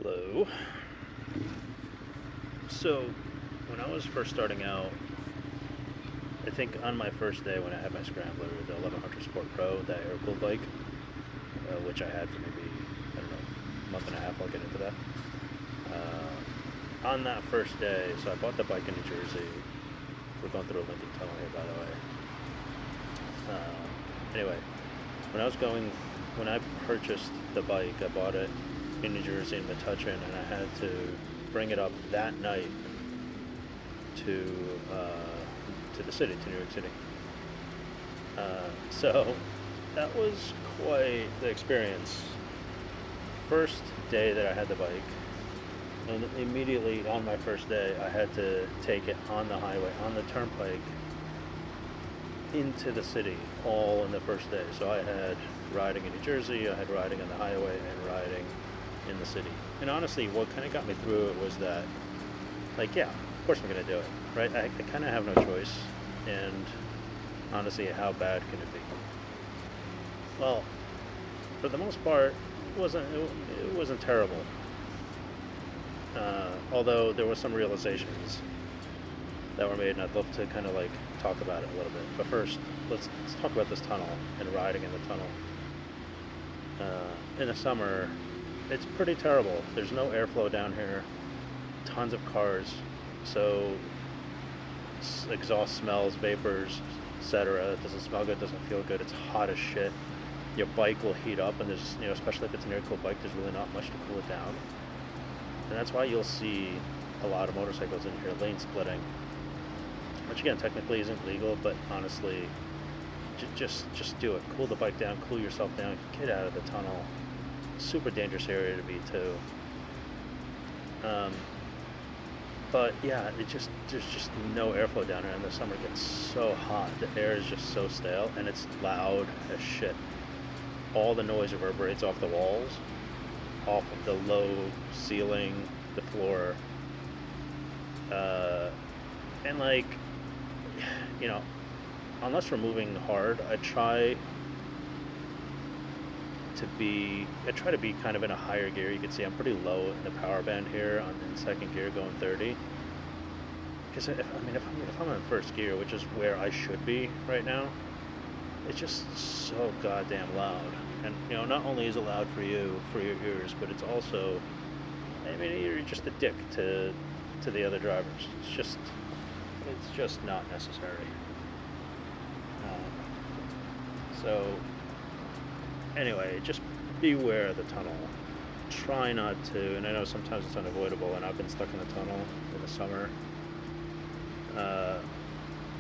Hello. So, when I was first starting out, I think on my first day when I had my Scrambler, the 1100 Sport Pro, that air-cooled bike, which I had for maybe, I don't know, a month and a half, I'll get into that. On that first day, so I bought the bike in New Jersey. We're going through a Lincoln Tunnel here, by the way. Anyway, when I purchased the bike, I bought it in New Jersey in Metuchen, and I had to bring it up that night to the city, to New York City. So that was quite the experience. First day that I had the bike, and immediately on my first day, I had to take it on the highway, on the Turnpike, into the city, all in the first day. So I had riding in New Jersey, I had riding on the highway, and riding in the city. And honestly, what kind of got me through it was that, like, yeah, of course I'm going to do it, right? I kind of have no choice. And honestly, how bad can it be? Well, for the most part, it wasn't terrible. Although there were some realizations that were made, and I'd love to kind of like talk about it a little bit. But first, let's talk about this tunnel and riding in the tunnel. In the summer, it's pretty terrible. There's no airflow down here, tons of cars, so exhaust smells, vapors, etc. It doesn't smell good, doesn't feel good. It's hot as shit. Your bike will heat up, and there's, especially if it's an air-cooled bike, there's really not much to cool it down. And that's why you'll see a lot of motorcycles in here lane splitting, which again technically isn't legal, but honestly, just do it. Cool the bike down, cool yourself down, get out of the tunnel. Super dangerous area to be too. But yeah, there's just no airflow down here, and the summer gets so hot. The air is just so stale, and it's loud as shit. All the noise reverberates off the walls, off of the low ceiling, the floor, and like, unless we're moving hard, I try to be kind of in a higher gear. You can see I'm pretty low in the power band here. I'm in second gear going 30. Because if I'm in first gear, which is where I should be right now, it's just so goddamn loud. And not only is it loud for you, for your ears, but it's also, you're just a dick to the other drivers. It's just not necessary. So anyway, just beware of the tunnel. Try not to, and I know sometimes it's unavoidable, and I've been stuck in the tunnel in the summer.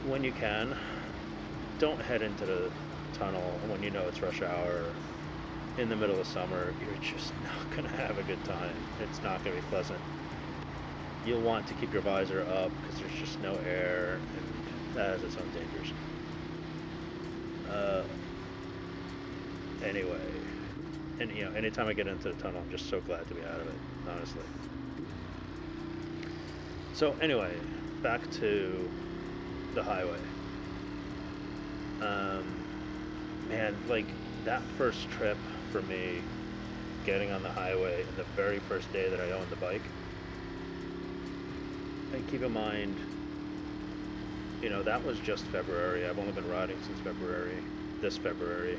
When you can, don't head into the tunnel when you know it's rush hour in the middle of summer. You're just not going to have a good time. It's not going to be pleasant. You'll want to keep your visor up because there's just no air, and that has its own dangers. Anyway, and anytime I get into the tunnel, I'm just so glad to be out of it, honestly. So anyway, back to the highway. Man, like that first trip for me, getting on the highway, and the very first day that I owned the bike. And keep in mind, that was just February. I've only been riding since this February.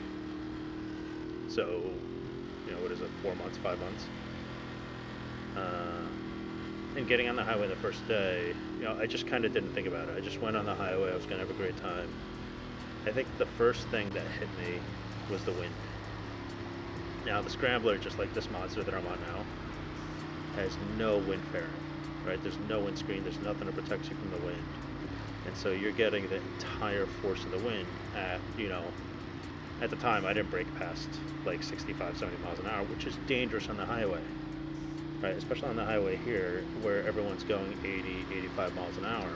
So, what is it, 4 months, 5 months? And getting on the highway the first day, I just kind of didn't think about it. I just went on the highway. I was going to have a great time. I think the first thing that hit me was the wind. Now, the Scrambler, just like this monster that I'm on now, has no wind fairing, right? There's no windscreen. There's nothing to protect you from the wind. And so you're getting the entire force of the wind at the time, I didn't brake past like 65, 70 miles an hour, which is dangerous on the highway, right? Especially on the highway here where everyone's going 80, 85 miles an hour.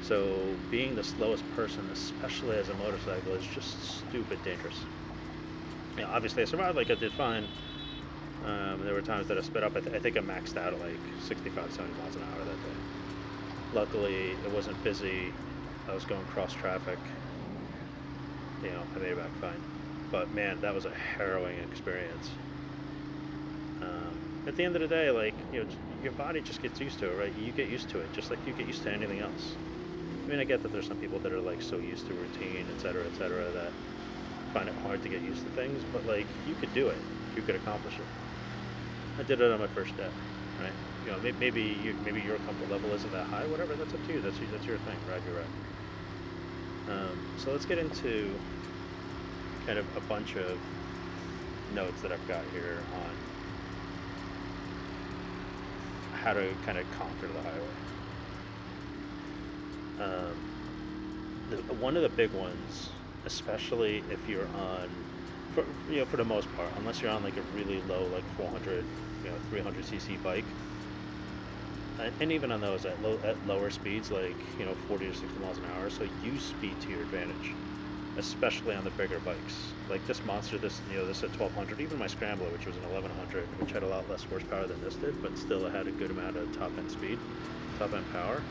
So being the slowest person, especially as a motorcycle, is just stupid dangerous. Obviously I survived, like I did fine. There were times that I sped up. I think I maxed out at like 65, 70 miles an hour that day. Luckily, it wasn't busy. I was going cross traffic. I made it back fine. But man, that was a harrowing experience. At the end of the day, like, your body just gets used to it, right? You get used to it, just like you get used to anything else. I mean, I get that there's some people that are like so used to routine, et cetera, that find it hard to get used to things, but like you could do it, you could accomplish it. I did it on my first day, right? Maybe your comfort level isn't that high, whatever. That's up to you. That's your thing, right? You're right. So let's get into kind of a bunch of notes that I've got here on how to kind of conquer the highway. One of the big ones, especially if you're on, for the most part, unless you're on like a really low, like 400, 300 cc bike, and even on those at lower speeds, like 40 to 60 miles an hour, so use speed to your advantage, especially on the bigger bikes. Like this monster, this at 1200, even my Scrambler, which was an 1100, which had a lot less horsepower than this did, but still it had a good amount of top end power.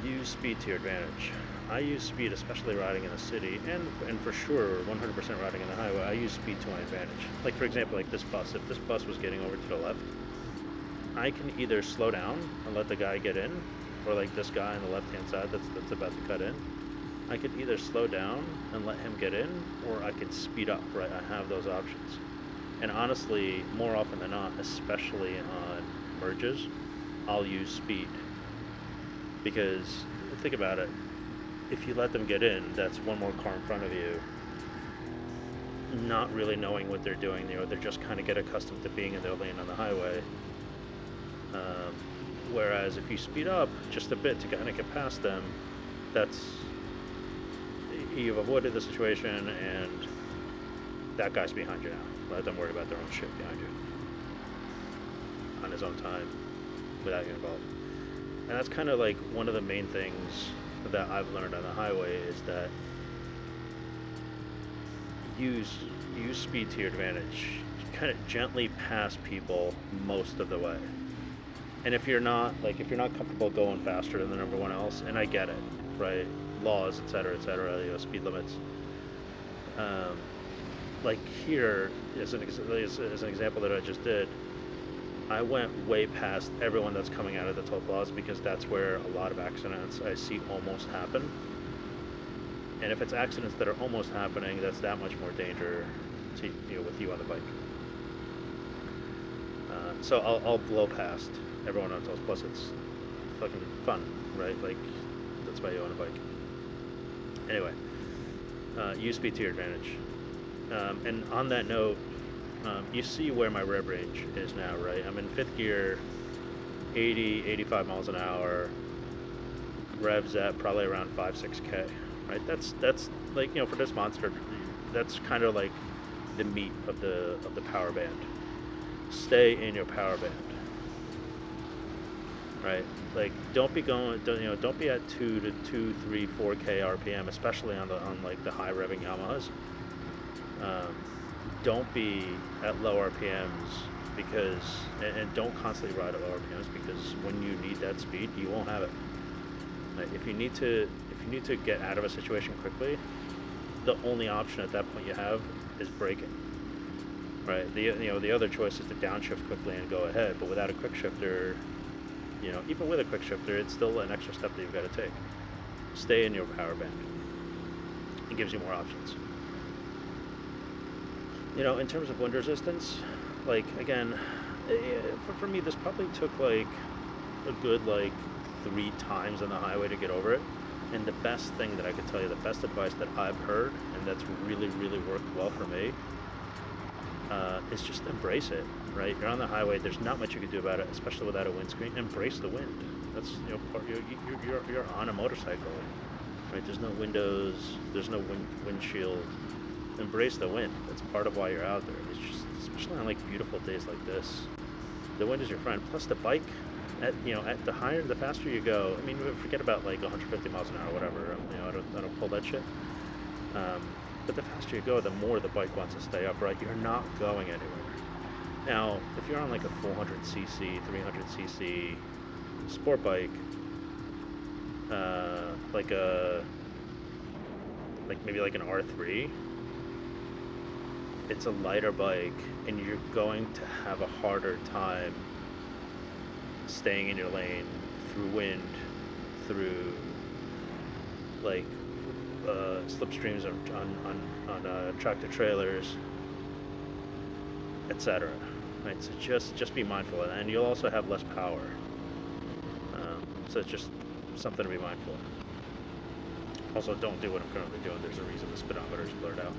Use speed to your advantage. I use speed, especially riding in the city, and for sure 100% riding on the highway. I use speed to my advantage. Like for example, like this bus. If this bus was getting over to the left, I can either slow down and let the guy get in, or like this guy on the left-hand side that's about to cut in. I could either slow down and let him get in, or I could speed up, right? I have those options. And honestly, more often than not, especially on merges, I'll use speed. Because, think about it, if you let them get in, that's one more car in front of you, not really knowing what they're doing. They're just kind of get accustomed to being in their lane on the highway. Whereas if you speed up just a bit to kind of get past them, you've avoided the situation, and that guy's behind you now. Let them worry about their own shit behind you on his own time without you involved. And that's kind of like one of the main things that I've learned on the highway, is that use speed to your advantage. Kind of gently pass people most of the way. And if you're not comfortable going faster than everyone else, and I get it, right? Laws, et cetera, speed limits. Like here, as an example that I just did, I went way past everyone that's coming out of the toll plaza, because that's where a lot of accidents I see almost happen. And if it's accidents that are almost happening, that's that much more danger to with you on the bike. So I'll blow past everyone on tolls. Plus, it's fucking fun, right? Like that's why you own a bike. Anyway, use speed to your advantage. And on that note, you see where my rev range is now, right? I'm in fifth gear, 80, 85 miles an hour, revs at probably around 5-6K, right? That's like, for this monster, that's kind of like the meat of the power band. Stay in your power band, right? Like don't be at 2 to 2, 3, 4K RPM, especially on like the high revving Yamahas. Don't be at low RPMs and don't constantly ride at low RPMs, because when you need that speed, you won't have it. Right? If you need to get out of a situation quickly, the only option at that point you have is braking. Right? The other choice is to downshift quickly and go ahead, but without a quick shifter, even with a quick shifter, it's still an extra step that you've got to take. Stay in your power band. It gives you more options. In terms of wind resistance, like, again, for me, this probably took, like, a good, 3 times on the highway to get over it. And the best thing that I could tell you, the best advice that I've heard, and that's really, really worked well for me, is just embrace it, right? You're on the highway, there's not much you can do about it, especially without a windscreen. Embrace the wind. That's, you're on a motorcycle, right? There's no windows, there's no windshield. Embrace the wind. That's part of why you're out there. It's just, especially on beautiful days like this, the wind is your friend. Plus the bike, at the faster you go. I mean, forget about 150 miles an hour, whatever. I don't pull that shit. But the faster you go, the more the bike wants to stay upright. You're not going anywhere. Now, if you're on a 400cc, 300cc sport bike, maybe an R3. it's a lighter bike, and you're going to have a harder time staying in your lane through wind, through like slipstreams on tractor trailers, etc. Right, so just be mindful, and you'll also have less power. So it's just something to be mindful of. Also, don't do what I'm currently doing. There's a reason the speedometer is blurred out.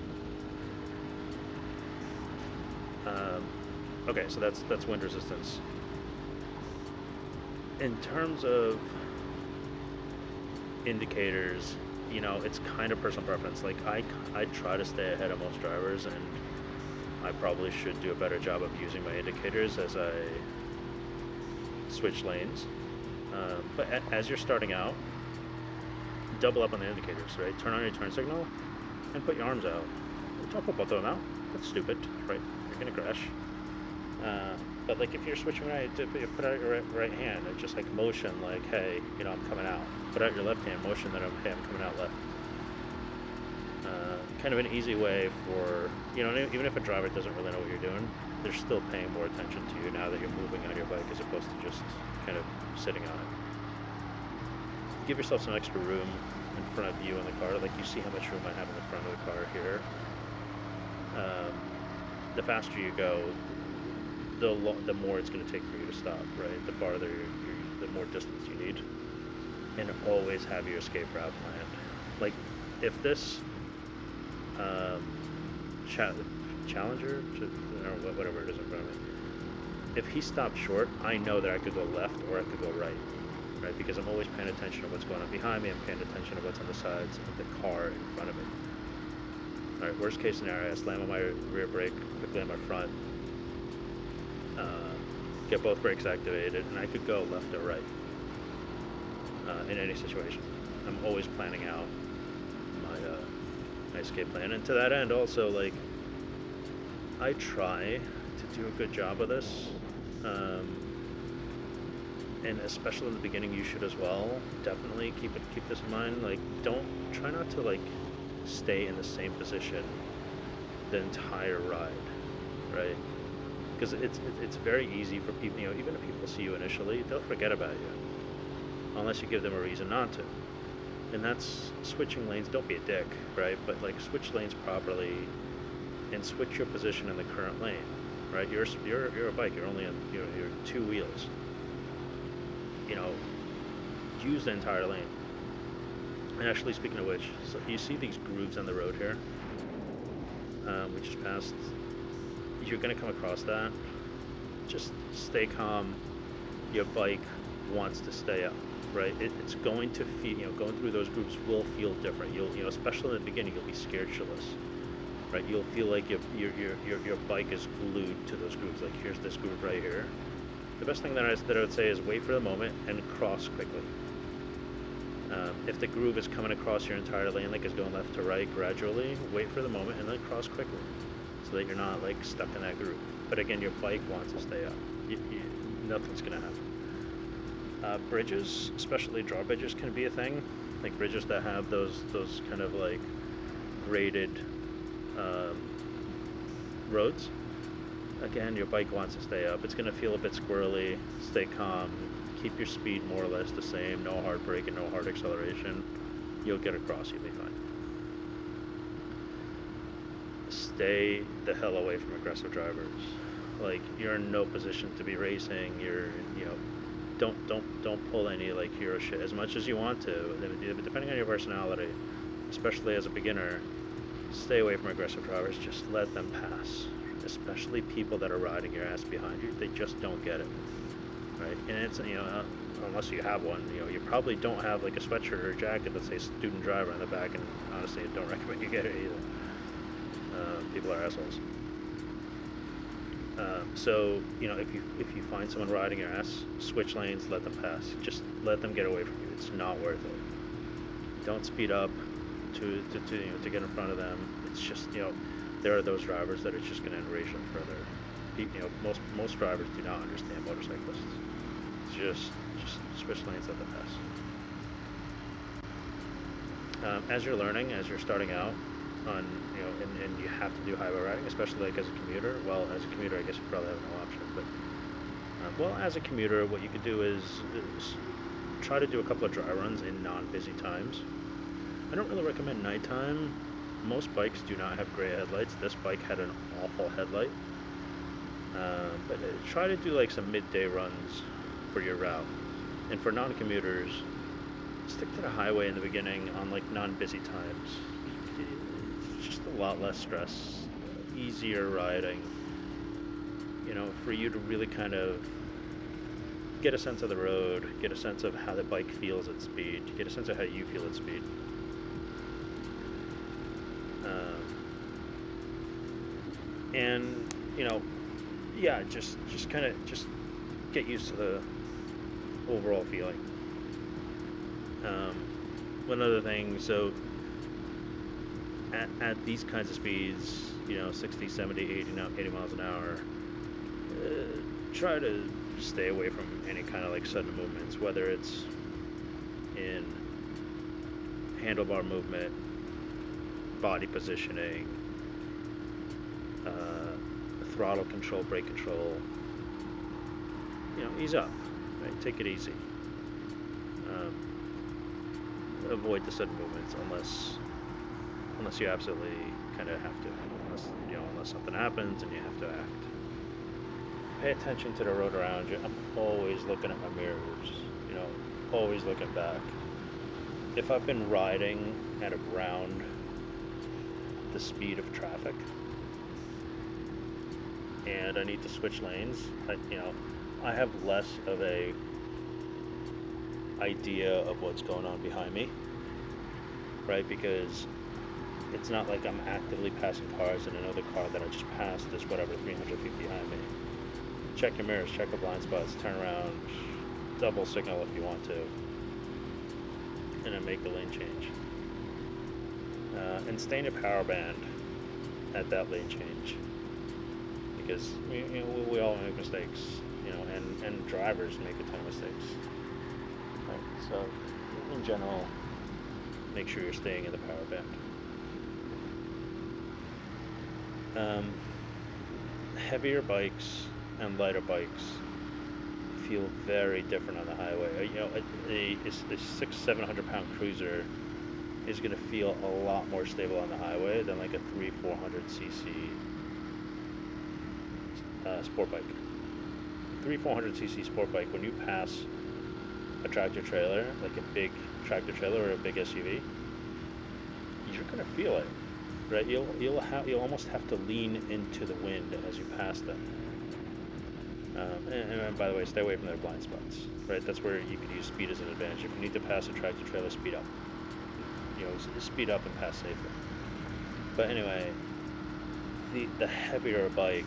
Okay, so that's wind resistance. In terms of indicators, it's kind of personal preference. Like I try to stay ahead of most drivers, and I probably should do a better job of using my indicators as I switch lanes. But as you're starting out, double up on the indicators, right? Turn on your turn signal and put your arms out. Don't put both of them out. That's stupid, right? You're gonna crash. But like if you're switching right, put out your right hand and just like motion, like, hey, I'm coming out. Put out your left hand, motion that I'm coming out left. Kind of an easy way for, even if a driver doesn't really know what you're doing, they're still paying more attention to you now that you're moving on your bike as opposed to just kind of sitting on it. Give yourself some extra room in front of you in the car. Like you see how much room I have in the front of the car here. The faster you go, the more it's going to take for you to stop, right? The farther the more distance you need. And always have your escape route planned. Like if this Challenger, or whatever it is in front of me, if he stopped short, I know that I could go left or I could go right, because I'm always paying attention to what's going on behind me. I'm paying attention to what's on the sides of the car in front of me. All right, worst case scenario, I slam on my rear brake, quickly on my front, get both brakes activated, and I could go left or right in any situation. I'm always planning out my escape plan, and to that end, also, like, I try to do a good job of this, and especially in the beginning, you should as well. Definitely keep this in mind. Like, try not to like stay in the same position the entire ride, right? Because it's very easy for people, even if people see you initially, they'll forget about you unless you give them a reason not to. And that's switching lanes. Don't be a dick, right? But like switch lanes properly and switch your position in the current lane, right? You're a bike. You're only on you're two wheels. Use the entire lane. And actually, speaking of which, so you see these grooves on the road here? We just passed. You're going to come across that. Just stay calm. Your bike wants to stay up, right? It's going to feel, going through those grooves will feel different. You'll, especially in the beginning, you'll be scared shitless, right? You'll feel like your bike is glued to those grooves. Like, here's this groove right here. The best thing that I would say is wait for the moment and cross quickly. If the groove is coming across your entire lane, like it's going left to right gradually, wait for the moment and then cross quickly, so that you're not like stuck in that groove. But again, your bike wants to stay up. Nothing's gonna happen. Bridges, especially drawbridges, can be a thing. Like bridges that have those kind of like graded roads. Again, your bike wants to stay up. It's gonna feel a bit squirrely. Stay calm. Keep your speed more or less the same. No hard braking, no hard acceleration. You'll get across. You'll be fine. Stay the hell away from aggressive drivers. Like, you're in no position to be racing. Don't pull any like hero shit as much as you want to. Depending on your personality, especially as a beginner, stay away from aggressive drivers. Just let them pass. Especially people that are riding your ass behind you. They just don't get it. Right? And it's, unless you have one, you probably don't have like a sweatshirt or a jacket that says student driver on the back, and honestly, I don't recommend you get it either. People are assholes. So, if you find someone riding your ass, switch lanes, let them pass. Just let them get away from you. It's not worth it. Don't speed up to get in front of them. It's just, there are those drivers that it's just going to enrage them further. Most drivers do not understand motorcyclists. Just switch lanes, let them pass. As you're learning, as you're starting out, on, and you have to do highway riding, especially like as a commuter. Well, as a commuter, I guess you probably have no option, but well, as a commuter, what you could do is try to do a couple of dry runs in non-busy times. I don't really recommend nighttime. Most bikes do not have gray headlights. This bike had an awful headlight. But try to do like some midday runs for your route. And for non-commuters, stick to the highway in the beginning on like non-busy times. It's just a lot less stress, easier riding. For you to really kind of get a sense of the road, get a sense of how the bike feels at speed, get a sense of how you feel at speed. And just kind of get used to the overall feeling. One other thing, so at these kinds of speeds, 60, 70, 80 miles an hour, try to stay away from any kind of like sudden movements, whether it's in handlebar movement, body positioning, throttle control, brake control. Ease up, right? Take it easy. Avoid the sudden movements unless you absolutely kind of have to. Unless something happens and you have to act. Pay attention to the road around you. I'm always looking at my mirrors. Always looking back. If I've been riding at around the speed of traffic and I need to switch lanes, I have less of a idea of what's going on behind me, right? Because it's not like I'm actively passing cars and another car that I just passed is whatever 300 feet behind me. Check your mirrors, check the blind spots, turn around, double signal if you want to, and then make the lane change. And stay in your power band at that lane change, because we all make mistakes, and drivers make a ton of mistakes. Right? So in general, make sure you're staying in the power band. Heavier bikes and lighter bikes feel very different on the highway. A 600-700 pound cruiser is going to feel a lot more stable on the highway than like a 300-400 cc sport bike. 300-400 cc sport bike, when you pass a tractor trailer, like a big tractor trailer or a big SUV, you're going to feel it, right? You'll almost have to lean into the wind as you pass them. And by the way, stay away from their blind spots, right? That's where you could use speed as an advantage. If you need to pass a tractor trailer, speed up. Speed up and pass safely. But anyway, the heavier a bike,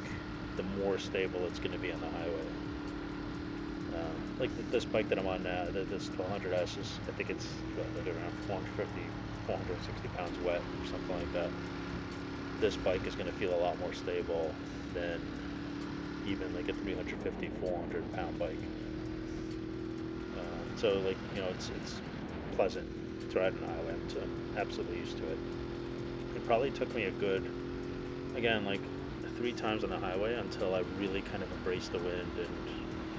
the more stable it's going to be on the highway. Like this bike that I'm on now, this 1200S is, I think it's around 450, 460 pounds wet or something like that. This bike is going to feel a lot more stable than even like a 350, 400 pound bike. So it's pleasant to ride on the highway. I'm absolutely used to it. It probably took me a good, again, like 3 times on the highway until I really kind of embraced the wind and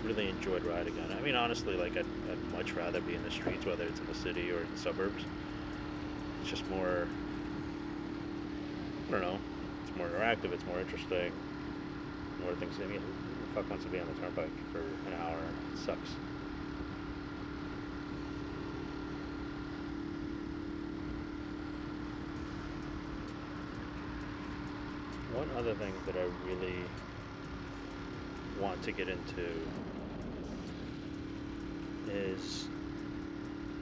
really enjoyed riding on it. I mean, honestly, like I'd much rather be in the streets, whether it's in the city or in the suburbs. It's just more, I don't know, it's more interactive, it's more interesting, more things. I mean, who the fuck wants to be on the Turnpike for an hour? It sucks. One other thing that I really want to get into is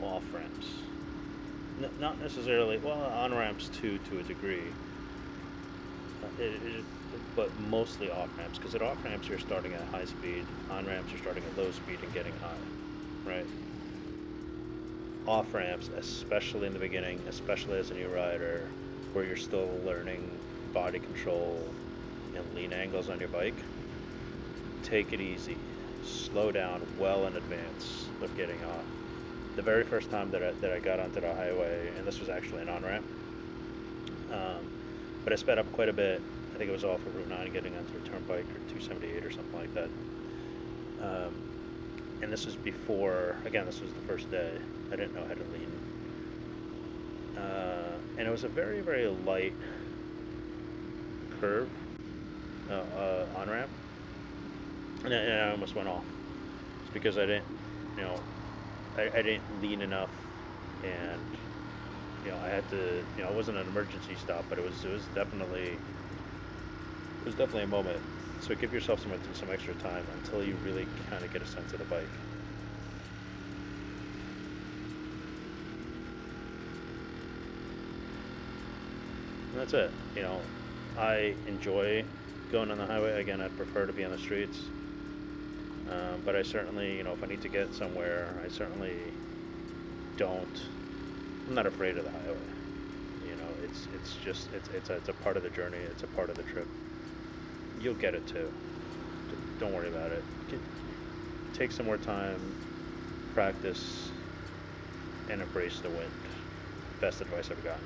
off-ramps. Not necessarily, well, on-ramps to a degree, but mostly off-ramps, because at off-ramps you're starting at high speed, on-ramps you're starting at low speed and getting high, right? Off-ramps, especially in the beginning, especially as a new rider, where you're still learning body control and lean angles on your bike, take it easy. Slow down well in advance of getting off. The very first time that I got onto the highway, and this was actually an on-ramp, Um, but I sped up quite a bit. I think it was off of Route 9 getting onto Turnpike or 278 or something like that. Um, and this was before, again, this was the first day. I didn't know how to lean. And it was a very, very light curve on ramp. And I almost went off. It's because I didn't, you know, I didn't lean enough, and I had to, it wasn't an emergency stop, but it was definitely a moment. So give yourself some extra time until you really kind of get a sense of the bike. And that's it. I enjoy going on the highway. Again, I'd prefer to be on the streets. But I certainly, if I need to get somewhere, I certainly don't. I'm not afraid of the highway. It's a part of the journey. It's a part of the trip. You'll get it too. Don't worry about it. Take some more time, practice, and embrace the wind. Best advice I've gotten.